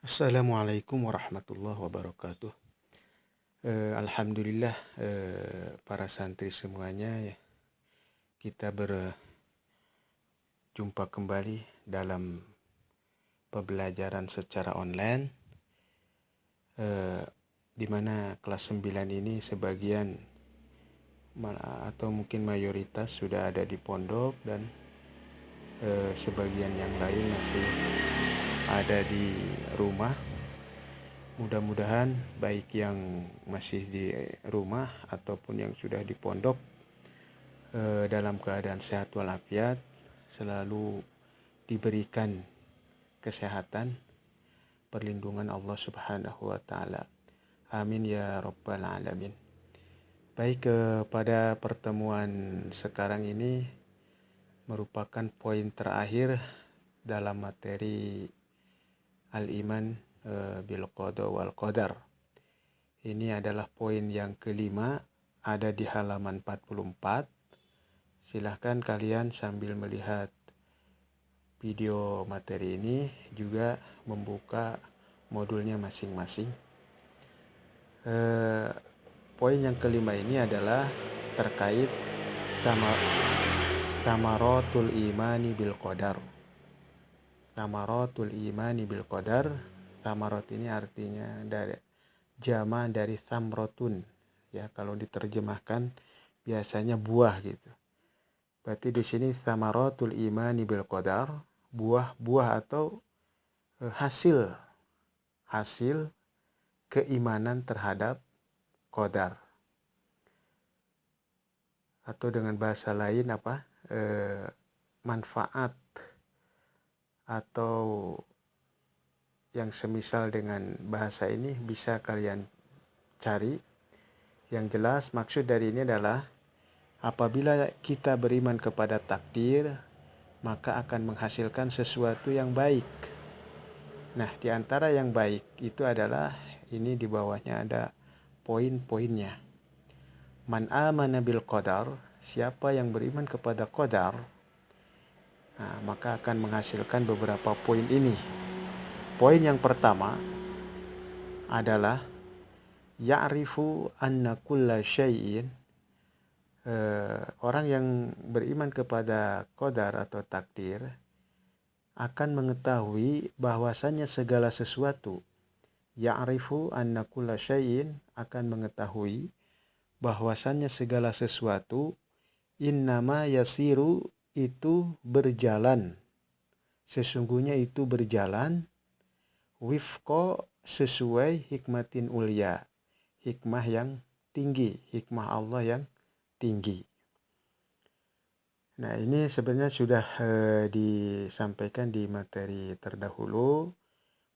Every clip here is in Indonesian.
Assalamualaikum warahmatullahi wabarakatuh. Alhamdulillah, para santri semuanya ya, kita berjumpa kembali dalam pembelajaran secara online, di mana kelas 9 ini sebagian atau mungkin mayoritas sudah ada di pondok dan sebagian yang lain masih ada di rumah. Mudah-mudahan baik yang masih di rumah ataupun yang sudah di pondok dalam keadaan sehat walafiat, selalu diberikan kesehatan, perlindungan Allah Subhanahu wa taala. Amin ya rabbal alamin. Baik, pada pertemuan sekarang ini merupakan poin terakhir dalam materi al-iman bil qada wal qadar. Ini adalah poin yang kelima, ada di halaman 44. Silahkan kalian sambil melihat video materi ini juga membuka modulnya masing-masing. Poin yang kelima ini adalah terkait samaratul imani bil qadar. Samaratul imani bil qadar. Samarot ini artinya jama dari samrotun, ya, kalau diterjemahkan biasanya buah gitu. Berarti di sini samaratul imani bil qadar, buah atau hasil keimanan terhadap qadar. Atau dengan bahasa lain manfaat atau yang semisal dengan bahasa ini bisa kalian cari. Yang jelas maksud dari ini adalah apabila kita beriman kepada takdir, maka akan menghasilkan sesuatu yang baik. Nah, di antara yang baik itu adalah ini, di bawahnya ada poin-poinnya. Man amana bil qadar, siapa yang beriman kepada qadar, maka akan menghasilkan beberapa poin ini. Poin yang pertama adalah ya'rifu anna kulla syai'in, orang yang beriman kepada qadar atau takdir akan mengetahui bahwasannya segala sesuatu. Ya'rifu anna kulla syai'in, akan mengetahui bahwasannya segala sesuatu innama yasiru, itu berjalan, sesungguhnya itu berjalan, wifqo, sesuai hikmatin ulia, hikmah yang tinggi, hikmah Allah yang tinggi. Nah, ini sebenarnya sudah disampaikan di materi terdahulu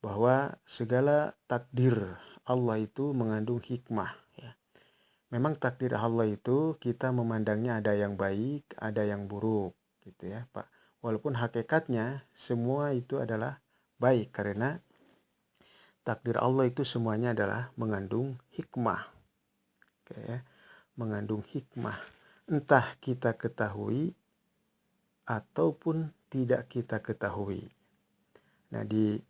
bahwa segala takdir Allah itu mengandung hikmah, ya. Memang takdir Allah itu kita memandangnya ada yang baik, ada yang buruk gitu ya, Pak. Walaupun hakikatnya semua itu adalah baik, karena takdir Allah itu semuanya adalah mengandung hikmah. Oke, ya. Mengandung hikmah. Entah kita ketahui ataupun tidak kita ketahui. Nah, di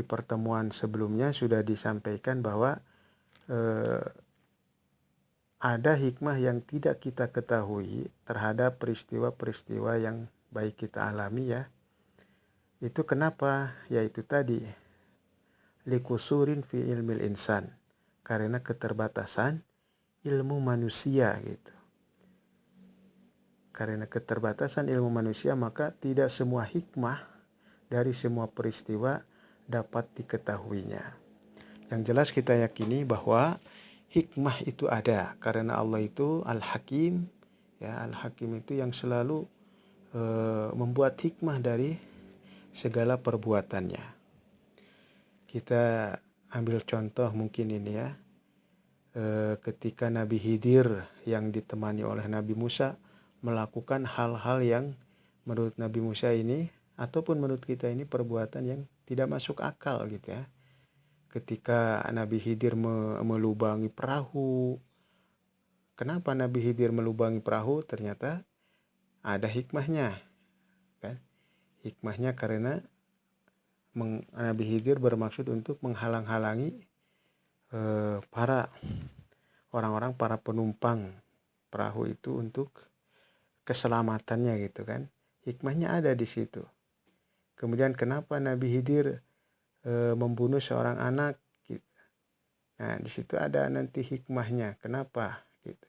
pertemuan sebelumnya sudah disampaikan bahwa ada hikmah yang tidak kita ketahui terhadap peristiwa-peristiwa yang baik kita alami, ya. Itu kenapa? Yaitu tadi likusurin fi ilmil insan, karena keterbatasan ilmu manusia gitu. Karena keterbatasan ilmu manusia, maka tidak semua hikmah dari semua peristiwa dapat diketahuinya. Yang jelas kita yakini bahwa hikmah itu ada, karena Allah itu Al-Hakim, ya. Al-Hakim itu yang selalu membuat hikmah dari segala perbuatannya. Kita ambil contoh mungkin ini, ya. Ketika Nabi Khidir yang ditemani oleh Nabi Musa melakukan hal-hal yang menurut Nabi Musa ini ataupun menurut kita ini perbuatan yang tidak masuk akal gitu, ya. Ketika Nabi Khidir melubangi perahu. Kenapa Nabi Khidir melubangi perahu? Ternyata ada hikmahnya, kan? Hikmahnya karena Nabi Khidir bermaksud untuk menghalang-halangi para orang-orang, para penumpang perahu itu untuk keselamatannya gitu kan. Hikmahnya ada di situ. Kemudian kenapa Nabi Khidir membunuh seorang anak gitu. Nah, di situ ada nanti hikmahnya. Kenapa gitu.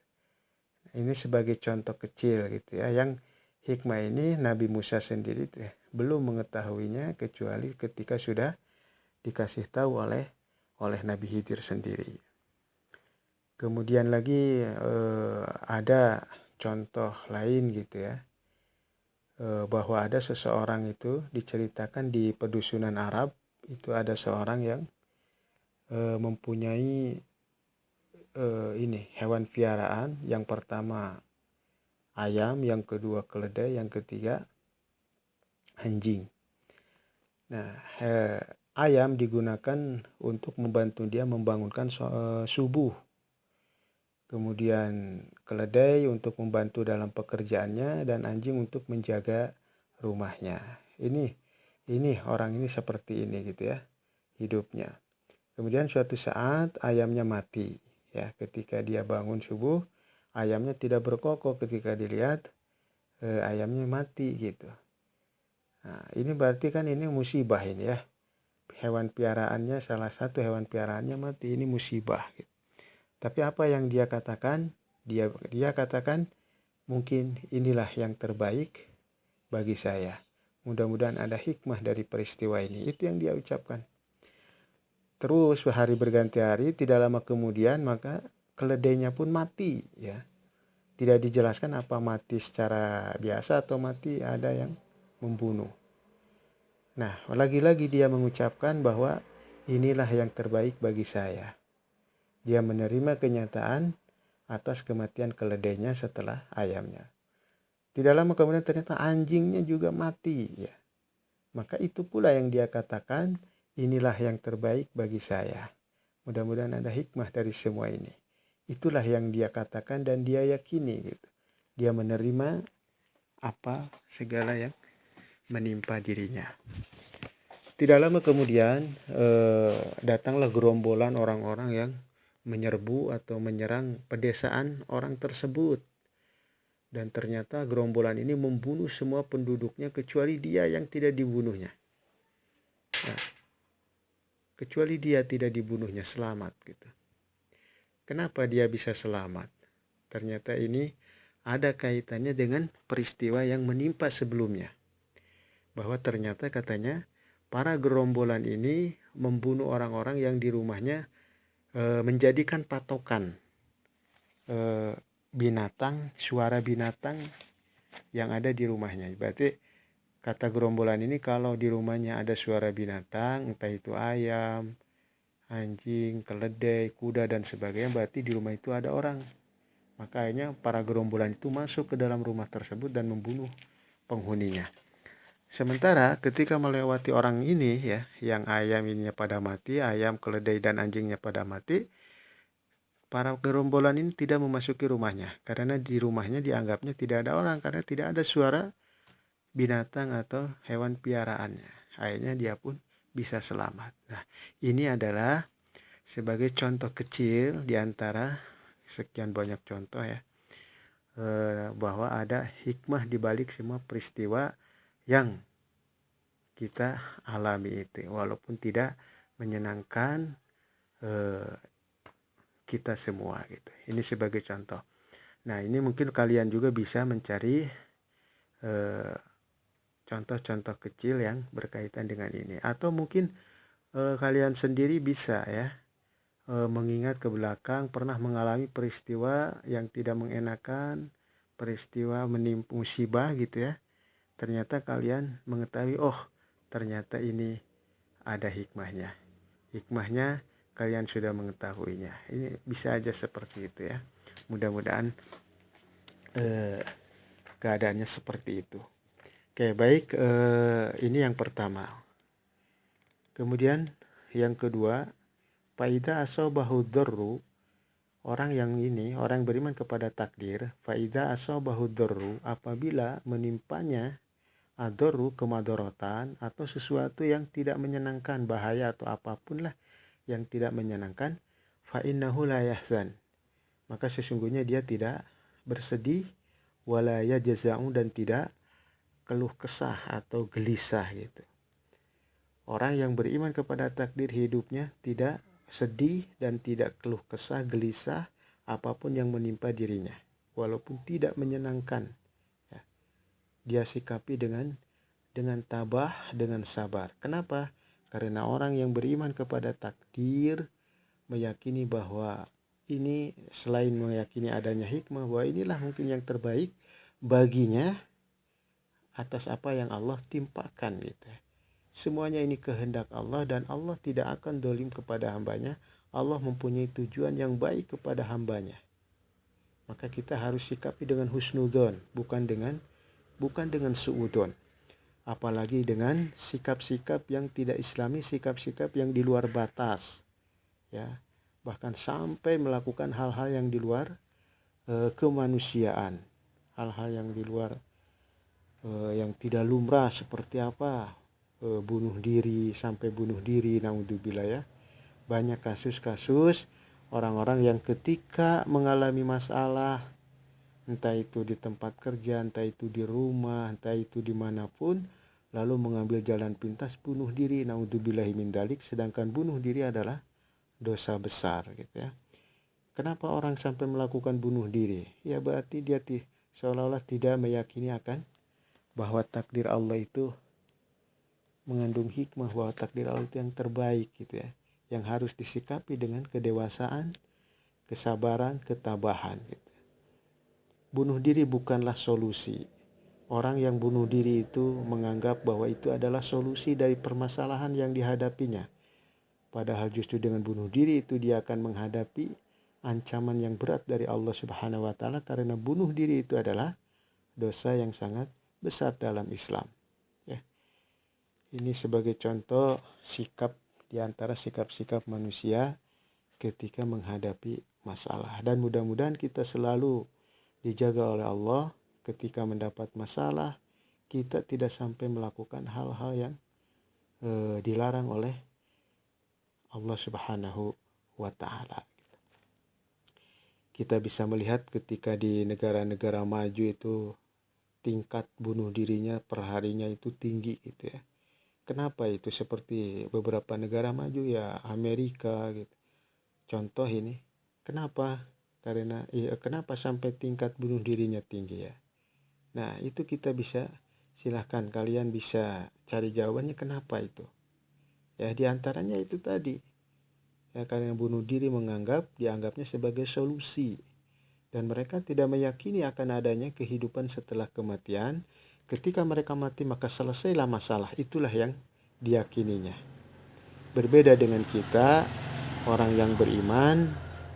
Ini sebagai contoh kecil gitu ya. Yang hikmah ini Nabi Musa sendiri belum mengetahuinya kecuali ketika sudah dikasih tahu oleh Nabi Khidir sendiri. Kemudian lagi ada contoh lain gitu ya, bahwa ada seseorang itu diceritakan di pedusunan Arab, itu ada seorang yang mempunyai hewan piaraan. Yang pertama ayam, yang kedua keledai, yang ketiga anjing. Nah, ayam digunakan untuk membantu dia membangunkan subuh. Kemudian keledai untuk membantu dalam pekerjaannya, dan anjing untuk menjaga rumahnya. Ini orang ini seperti ini gitu ya hidupnya. Kemudian suatu saat ayamnya mati ya. Ketika dia bangun subuh, ayamnya tidak berkokok. Ketika dilihat ayamnya mati gitu. Nah, ini berarti kan ini musibah ini ya. Hewan piaraannya, salah satu hewan piaraannya mati, ini musibah gitu. Tapi apa yang dia katakan? Dia katakan, mungkin inilah yang terbaik bagi saya. Mudah-mudahan ada hikmah dari peristiwa ini. Itu yang dia ucapkan. Terus hari berganti hari, tidak lama kemudian maka keledainya pun mati ya. Tidak dijelaskan apa mati secara biasa atau mati ada yang membunuh. Nah, lagi-lagi dia mengucapkan bahwa inilah yang terbaik bagi saya. Dia menerima kenyataan atas kematian keledainya setelah ayamnya. Tidak lama kemudian ternyata anjingnya juga mati ya. Maka itu pula yang dia katakan, inilah yang terbaik bagi saya. Mudah-mudahan ada hikmah dari semua ini. Itulah yang dia katakan dan dia yakini gitu. Dia menerima apa segala yang menimpa dirinya. Tidak lama kemudian datanglah gerombolan orang-orang yang menyerbu atau menyerang pedesaan orang tersebut. Dan ternyata gerombolan ini membunuh semua penduduknya kecuali dia yang tidak dibunuhnya. Nah, kecuali dia tidak dibunuhnya, selamat gitu. Kenapa dia bisa selamat? Ternyata ini ada kaitannya dengan peristiwa yang menimpa sebelumnya. Bahwa ternyata katanya para gerombolan ini membunuh orang-orang yang di rumahnya menjadikan patokan binatang, suara binatang yang ada di rumahnya. Berarti kata gerombolan ini kalau di rumahnya ada suara binatang, entah itu ayam, anjing, keledai, kuda dan sebagainya, berarti di rumah itu ada orang. Makanya para gerombolan itu masuk ke dalam rumah tersebut dan membunuh penghuninya. Sementara ketika melewati orang ini ya, yang ayam ininya pada mati, ayam, keledai dan anjingnya pada mati, para gerombolan ini tidak memasuki rumahnya karena di rumahnya dianggapnya tidak ada orang karena tidak ada suara binatang atau hewan piaraannya. Akhirnya dia pun bisa selamat. Nah, ini adalah sebagai contoh kecil di antara sekian banyak contoh ya, bahwa ada hikmah di balik semua peristiwa yang kita alami itu, walaupun tidak menyenangkan kita semua gitu. Ini sebagai contoh. Nah, ini mungkin kalian juga bisa mencari contoh-contoh kecil yang berkaitan dengan ini, atau mungkin kalian sendiri bisa ya mengingat ke belakang pernah mengalami peristiwa yang tidak mengenakan, peristiwa menimpa musibah gitu ya. Ternyata kalian mengetahui, oh ternyata ini ada hikmahnya. Hikmahnya kalian sudah mengetahuinya. Ini bisa aja seperti itu ya. Mudah-mudahan keadaannya seperti itu. Oke, baik, ini yang pertama. Kemudian yang kedua, faida asobahu dzarru, orang yang beriman kepada takdir, faida asobahu dzarru, apabila menimpanya adoru, kemadorotan, atau sesuatu yang tidak menyenangkan, bahaya atau apapun lah yang tidak menyenangkan, fa innahu la yahzan, maka sesungguhnya dia tidak bersedih, wala yajza'u, dan tidak keluh kesah atau gelisah gitu. Orang yang beriman kepada takdir hidupnya tidak sedih dan tidak keluh kesah, gelisah apapun yang menimpa dirinya, walaupun tidak menyenangkan. Ya. Dia sikapi dengan tabah, dengan sabar. Kenapa? Karena orang yang beriman kepada takdir meyakini bahwa ini, selain meyakini adanya hikmah, bahwa inilah mungkin yang terbaik baginya atas apa yang Allah timpakan gitu. Semuanya ini kehendak Allah dan Allah tidak akan dolim kepada hambanya. Allah mempunyai tujuan yang baik kepada hambanya. Maka kita harus sikapi dengan husnudon, bukan dengan suudon. Apalagi dengan sikap-sikap yang tidak islami, sikap-sikap yang di luar batas. Ya, bahkan sampai melakukan hal-hal yang di luar kemanusiaan. Hal-hal yang di luar yang tidak lumrah, seperti apa? Bunuh diri, sampai bunuh diri, naudzubillah ya. Banyak kasus-kasus orang-orang yang ketika mengalami masalah, entah itu di tempat kerja, entah itu di rumah, entah itu dimanapun, lalu mengambil jalan pintas bunuh diri, naudzubillahi min dzalik, sedangkan bunuh diri adalah dosa besar gitu ya. Kenapa orang sampai melakukan bunuh diri? Ya berarti dia seolah-olah tidak meyakini akan bahwa takdir Allah itu mengandung hikmah, bahwa takdir Allah itu yang terbaik gitu ya, yang harus disikapi dengan kedewasaan, kesabaran, ketabahan gitu. Bunuh diri bukanlah solusi. Orang yang bunuh diri itu menganggap bahwa itu adalah solusi dari permasalahan yang dihadapinya. Padahal justru dengan bunuh diri itu dia akan menghadapi ancaman yang berat dari Allah Subhanahu wa taala, karena bunuh diri itu adalah dosa yang sangat besar dalam Islam. Ya. Ini sebagai contoh sikap di antara sikap-sikap manusia ketika menghadapi masalah. Dan mudah-mudahan kita selalu dijaga oleh Allah ketika mendapat masalah, kita tidak sampai melakukan hal-hal yang dilarang oleh Allah Subhanahu wa taala. Kita bisa melihat ketika di negara-negara maju itu tingkat bunuh dirinya perharinya itu tinggi gitu ya. Kenapa itu? Seperti beberapa negara maju ya, Amerika gitu. Contoh ini, kenapa? Karena kenapa sampai tingkat bunuh dirinya tinggi ya? Nah, itu kita bisa, silahkan kalian bisa cari jawabannya kenapa itu. Ya, diantaranya itu tadi. Ya, karena bunuh diri dianggapnya sebagai solusi. Dan mereka tidak meyakini akan adanya kehidupan setelah kematian. Ketika mereka mati maka selesailah masalah. Itulah yang diyakininya. Berbeda dengan kita, orang yang beriman,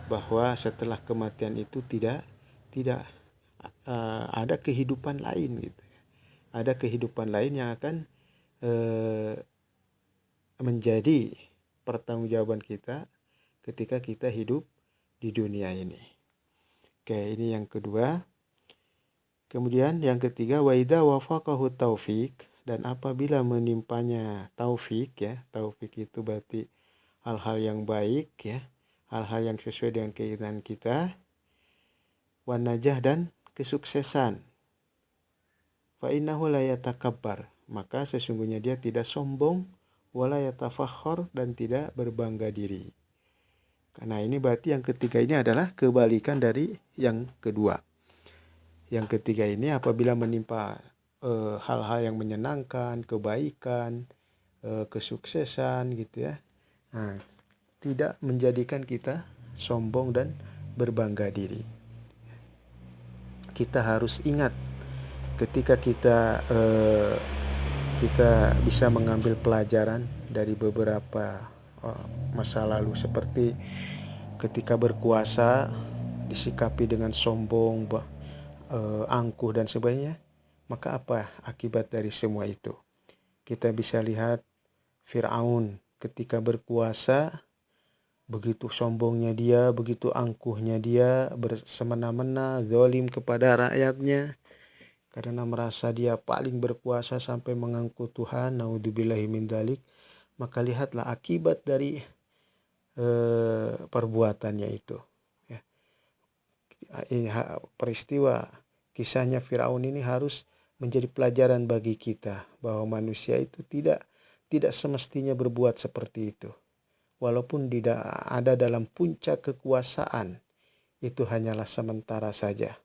bahwa setelah kematian itu tidak ada kehidupan lain gitu. Ada kehidupan lain yang akan menjadi pertanggungjawaban kita ketika kita hidup di dunia ini. Oke, ini yang kedua. Kemudian yang ketiga, wa idza wafaqahu taufik, dan apabila menimpanya taufik ya, taufik itu berarti hal-hal yang baik ya, hal-hal yang sesuai dengan keinginan kita, wan najah, dan kesuksesan, fa innahu la yatakabbar, maka sesungguhnya dia tidak sombong, wala yatafakhar, dan tidak berbangga diri. Karena ini berarti yang ketiga ini adalah kebalikan dari yang kedua. Yang ketiga ini apabila menimpa hal-hal yang menyenangkan, kebaikan, kesuksesan gitu ya. Nah, tidak menjadikan kita sombong dan berbangga diri. Kita harus ingat ketika kita bisa mengambil pelajaran dari beberapa masa lalu, seperti ketika berkuasa disikapi dengan sombong, angkuh dan sebagainya, maka apa akibat dari semua itu? Kita bisa lihat Fir'aun ketika berkuasa, begitu sombongnya dia, begitu angkuhnya dia, bersemena-mena, zalim kepada rakyatnya. karena merasa dia paling berkuasa sampai mengaku Tuhan, naudzubillahi min dzalik, maka lihatlah akibat dari perbuatannya itu. Ya. Peristiwa kisahnya Firaun ini harus menjadi pelajaran bagi kita bahwa manusia itu tidak semestinya berbuat seperti itu. Walaupun tidak ada dalam puncak kekuasaan, itu hanyalah sementara saja.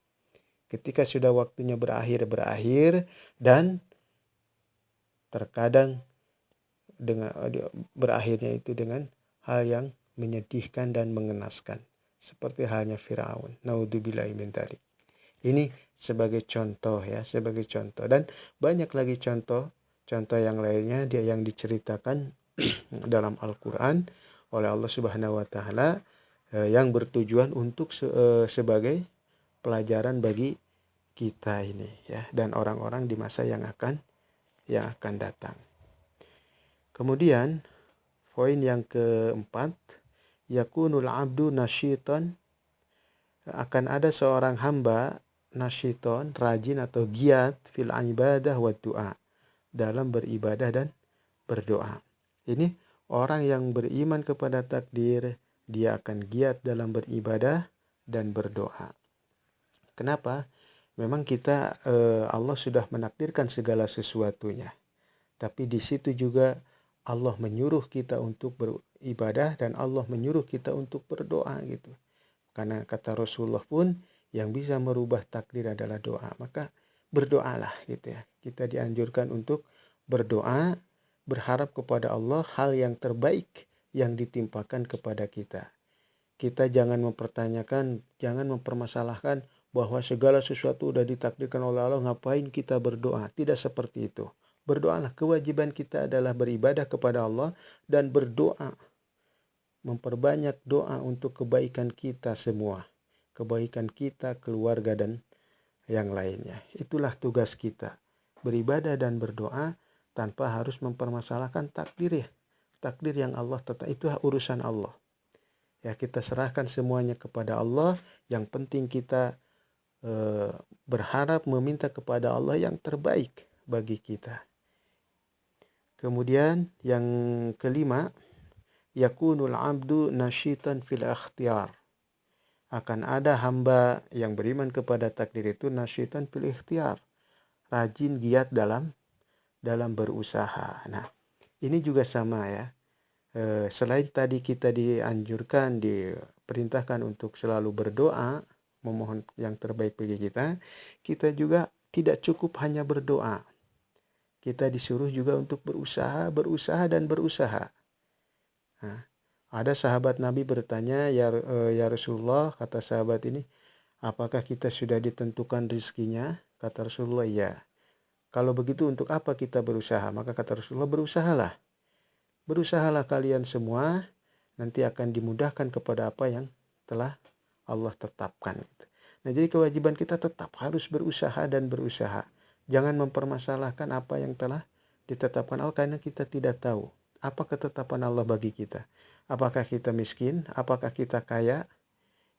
Ketika sudah waktunya berakhir dan terkadang berakhirnya itu dengan hal yang menyedihkan dan mengenaskan, seperti halnya Firaun. Naudzubillahi min dzalik. Ini sebagai contoh ya, sebagai contoh, dan banyak lagi contoh yang lainnya yang diceritakan dalam Al-Qur'an oleh Allah Subhanahu wa taala yang bertujuan untuk sebagai pelajaran bagi kita ini ya, dan orang-orang di masa yang akan datang. Kemudian poin yang keempat, yakunul abdu nasyitan, akan ada seorang hamba nasyiton, rajin atau giat fil ibadah wa du'a, dalam beribadah dan berdoa. Ini orang yang beriman kepada takdir, dia akan giat dalam beribadah dan berdoa. Kenapa? Memang kita Allah sudah menakdirkan segala sesuatunya. Tapi di situ juga Allah menyuruh kita untuk beribadah dan Allah menyuruh kita untuk berdoa gitu. Karena kata Rasulullah pun yang bisa merubah takdir adalah doa. Maka berdoalah gitu ya. Kita dianjurkan untuk berdoa, berharap kepada Allah hal yang terbaik yang ditimpakan kepada kita. Kita jangan mempertanyakan, jangan mempermasalahkan bahwa segala sesuatu sudah ditakdirkan oleh Allah, ngapain kita berdoa? Tidak seperti itu. Berdoalah, kewajiban kita adalah beribadah kepada Allah dan berdoa. Memperbanyak doa untuk kebaikan kita semua. Kebaikan kita, keluarga, dan yang lainnya. Itulah tugas kita. Beribadah dan berdoa tanpa harus mempermasalahkan takdir ya. Takdir yang Allah tetap, itu urusan Allah. Ya, kita serahkan semuanya kepada Allah. Yang penting kita berharap meminta kepada Allah yang terbaik bagi kita. Kemudian yang kelima, yakunul abdu nasyitan fil ikhtiyar. Akan ada hamba yang beriman kepada takdir itu nasyitan fil ikhtiyar, rajin giat dalam berusaha. Nah, ini juga sama ya. Selain tadi kita dianjurkan, diperintahkan untuk selalu berdoa, memohon yang terbaik bagi kita, kita juga tidak cukup hanya berdoa. Kita disuruh juga untuk berusaha dan berusaha. Nah, ada sahabat Nabi bertanya, ya Rasulullah, kata sahabat ini, apakah kita sudah ditentukan rizkinya? Kata Rasulullah, ya. Kalau begitu untuk apa kita berusaha? Maka kata Rasulullah, berusahalah. Berusahalah kalian semua, nanti akan dimudahkan kepada apa yang telah Allah tetapkan. Nah, jadi kewajiban kita tetap harus berusaha dan berusaha. Jangan mempermasalahkan apa yang telah ditetapkan Allah, karena kita tidak tahu apa ketetapan Allah bagi kita. Apakah kita miskin? Apakah kita kaya?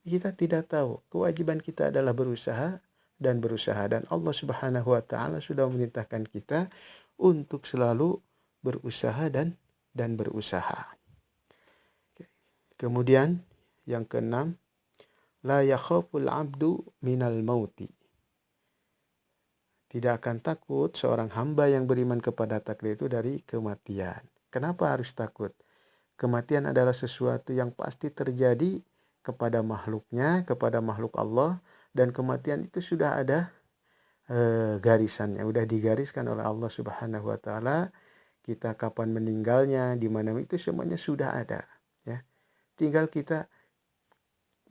Kita tidak tahu. Kewajiban kita adalah berusaha dan berusaha. Dan Allah Subhanahu wa ta'ala sudah memerintahkan kita untuk selalu berusaha dan berusaha. Kemudian yang keenam, la yakhaful abdu minal mauti. Tidak akan takut seorang hamba yang beriman kepada takdir itu dari kematian. Kenapa harus takut? Kematian adalah sesuatu yang pasti terjadi kepada makhluknya, kepada makhluk Allah, dan kematian itu sudah ada garisannya, sudah digariskan oleh Allah Subhanahu wa ta'ala. Kita kapan meninggalnya, di mana itu semuanya sudah ada ya. Tinggal kita,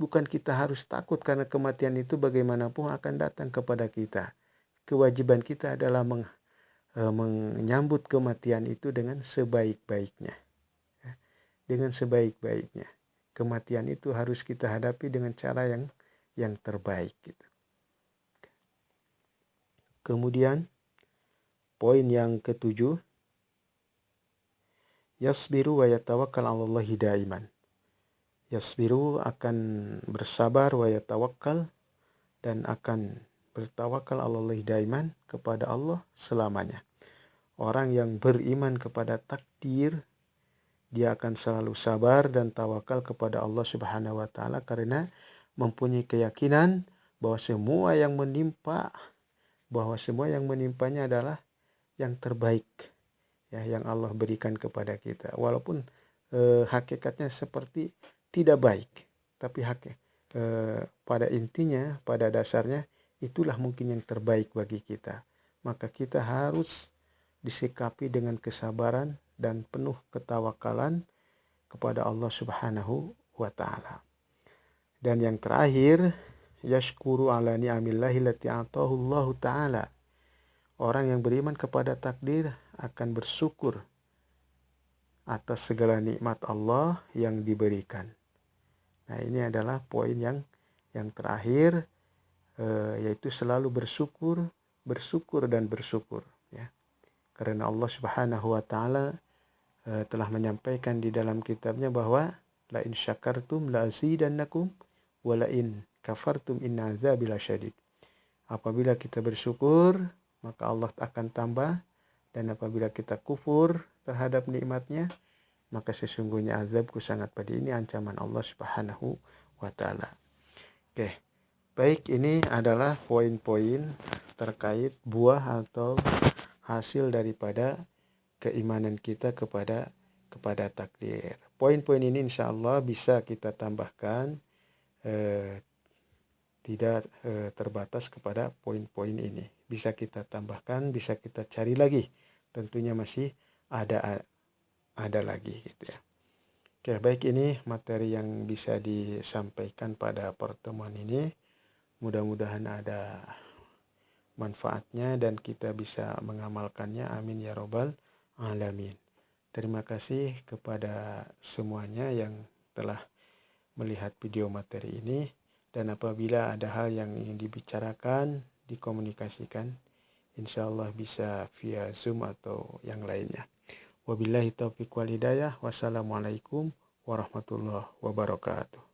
bukan kita harus takut, karena kematian itu bagaimanapun akan datang kepada kita. Kewajiban kita adalah menyambut kematian itu dengan sebaik-baiknya. Dengan sebaik-baiknya. Kematian itu harus kita hadapi dengan cara yang terbaik. Gitu. Kemudian poin yang ketujuh, yasbiru wa yatawakkal 'alallahi daiman. Yasbiru akan bersabar, wa yatawakkal dan akan bertawakal Allah daiman, kepada Allah selamanya. Orang yang beriman kepada takdir, dia akan selalu sabar dan tawakal kepada Allah Subhanahu wa taala karena mempunyai keyakinan bahwa semua yang menimpanya adalah yang terbaik, ya, yang Allah berikan kepada kita. Walaupun hakikatnya seperti tidak baik, tapi pada intinya, pada dasarnya itulah mungkin yang terbaik bagi kita. Maka kita harus disikapi dengan kesabaran dan penuh ketawakalan kepada Allah Subhanahu wa taala. Dan yang terakhir, yashkuru ala ni'amillahi lati atahu Allah taala. Orang yang beriman kepada takdir akan bersyukur atas segala nikmat Allah yang diberikan. Nah, ini adalah poin yang terakhir, yaitu selalu bersyukur dan bersyukur, ya. Karena Allah Subhanahu wa taala telah menyampaikan di dalam kitabnya bahwa la in syakartum la azidannakum wa la in kafartum inna azabi lasyadid. Apabila kita bersyukur, maka Allah akan tambah, dan apabila kita kufur terhadap nikmatnya, maka sesungguhnya azabku sangat pedih. Ini ancaman Allah Subhanahu wa taala. Oke. Baik, ini adalah poin-poin terkait buah atau hasil daripada keimanan kita kepada takdir. Poin-poin ini insya Allah bisa kita tambahkan, tidak terbatas kepada poin-poin ini. Bisa kita tambahkan, bisa kita cari lagi. Tentunya masih ada lagi, gitu ya. Oke, baik, ini materi yang bisa disampaikan pada pertemuan ini. Mudah-mudahan ada manfaatnya dan kita bisa mengamalkannya. Amin ya robbal alamin. Terima kasih kepada semuanya yang telah melihat video materi ini, dan apabila ada hal yang ingin dibicarakan, dikomunikasikan, insya Allah bisa via Zoom atau yang lainnya. Wabillahi taufiq wal hidayah. Wassalamualaikum warahmatullahi wabarakatuh.